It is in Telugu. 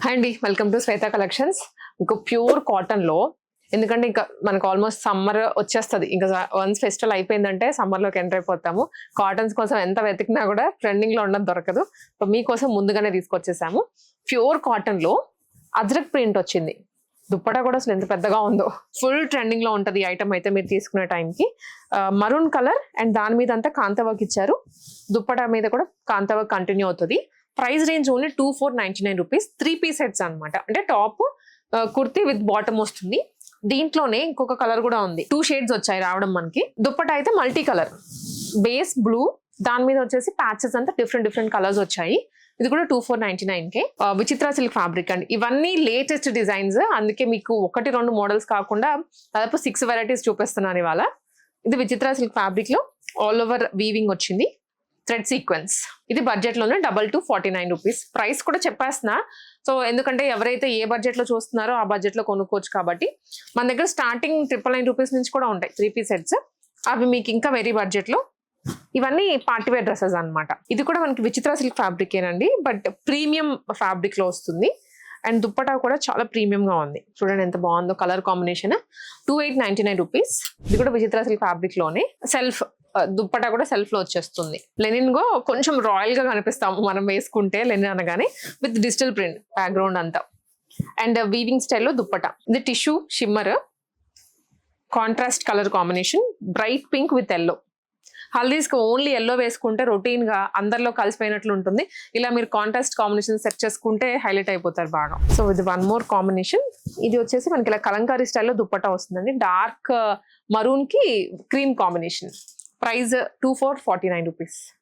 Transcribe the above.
హాయ్ అండి, వెల్కమ్ టు శ్వేత కలెక్షన్స్. ఇంకో ప్యూర్ కాటన్ లో, ఎందుకంటే ఇంకా మనకు ఆల్మోస్ట్ సమ్మర్ వచ్చేస్తుంది. ఇంకా వన్స్ ఫెస్టివల్ అయిపోయిందంటే సమ్మర్ లోకి ఎంటర్ అయిపోతాము. కాటన్స్ కోసం ఎంత వెతికినా కూడా ట్రెండింగ్ లో ఉండడం దొరకదు. సో మీకోసం ముందుగానే తీసుకొచ్చేసాము. ప్యూర్ కాటన్ లో అజ్రక్ ప్రింట్ వచ్చింది. దుప్పటా కూడా అసలు ఎంత పెద్దగా ఉందో, ఫుల్ ట్రెండింగ్ లో ఉంటది ఈ ఐటమ్ అయితే మీరు తీసుకునే టైంకి. మరూన్ కలర్ అండ్ దాని మీద అంతా కాంతా వర్క్ ఇచ్చారు. దుప్పటా మీద కూడా కాంతా వర్క్ కంటిన్యూ అవుతుంది. Price range only 2499 rupees. 3 piece sets అనమాట. అంటే టాప్ కుర్తీ విత్ బాటమ్ వస్తుంది. దీంట్లోనే ఇంకొక కలర్ కూడా ఉంది. 2 షేడ్స్ వచ్చాయి రావడం మనకి. దుప్పటా అయితే మల్టీ కలర్, బేస్ బ్లూ, దాని మీద వచ్చేసి ప్యాచెస్ అంతా డిఫరెంట్ కలర్స్ వచ్చాయి. ఇది కూడా 2499 కే. విచిత్ర సిల్క్ ఫ్యాబ్రిక్ అండి. ఇవన్నీ లేటెస్ట్ డిజైన్స్, అందుకే మీకు 1-2 మోడల్స్ కాకుండా దాదాపు 6 వెరైటీస్ చూపిస్తున్నాను ఇవాళ. ఇది విచిత్ర సిల్క్ ఫ్యాబ్రిక్ లో ఆల్ ఓవర్ వీవింగ్ వచ్చింది, థ్రెడ్ సీక్వెన్స్. ఇది బడ్జెట్ లోనే 2249 రూపీస్. ప్రైస్ కూడా చెప్పేస్తున్నా. సో ఎందుకంటే ఎవరైతే ఏ బడ్జెట్ లో చూస్తున్నారో ఆ బడ్జెట్ లో కొనుక్కోవచ్చు కాబట్టి. మన దగ్గర స్టార్టింగ్ 999 రూపీస్ నుంచి కూడా ఉంటాయి 3 పీస్ సెట్స్. అవి మీకు ఇంకా వెరీ బడ్జెట్ లో. ఇవన్నీ పార్టీవేర్ డ్రెస్సెస్ అన్నమాట. ఇది కూడా మనకి విచిత్ర సిల్క్ ఫ్యాబ్రిక్ ఏనండి, బట్ ప్రీమియం ఫ్యాబ్రిక్ లో వస్తుంది. అండ్ దుప్పటా కూడా చాలా ప్రీమియం గా ఉంది. చూడండి ఎంత బాగుందో కలర్ కాంబినేషన్. 2899 రూపీస్. ఇది కూడా విచిత్ర సిల్క్ ఫ్యాబ్రిక్ లోనే. సెల్ఫ్ దుప్పటా కూడా సెల్ఫ్ లో వచ్చేస్తుంది. లెనిన్ గో కొంచెం రాయల్ గా కనిపిస్తాము మనం వేసుకుంటే, లెనిన్ అనగానే, విత్ డిజిటల్ ప్రింట్ బ్యాక్గ్రౌండ్ అంతా. అండ్ వీవింగ్ స్టైల్లో దుప్పటా. ఇది tissue shimmer, contrast colour combination, bright pink with yellow. Haldis కి ఓన్లీ ఎల్లో వేసుకుంటే రొటీన్ గా అందరిలో కలిసిపోయినట్లు ఉంటుంది. ఇలా మీరు కాంట్రాస్ట్ కాంబినేషన్ సెట్ చేసుకుంటే హైలైట్ అయిపోతారు బాగా. సో ఇది 1 మోర్ కాంబినేషన్. ఇది వచ్చేసి మనకి ఇలా కలంకారీ స్టైల్లో దుప్పటా వస్తుందండి. డార్క్ మరూన్ కి క్రీమ్ కాంబినేషన్. Price 2449 rupees.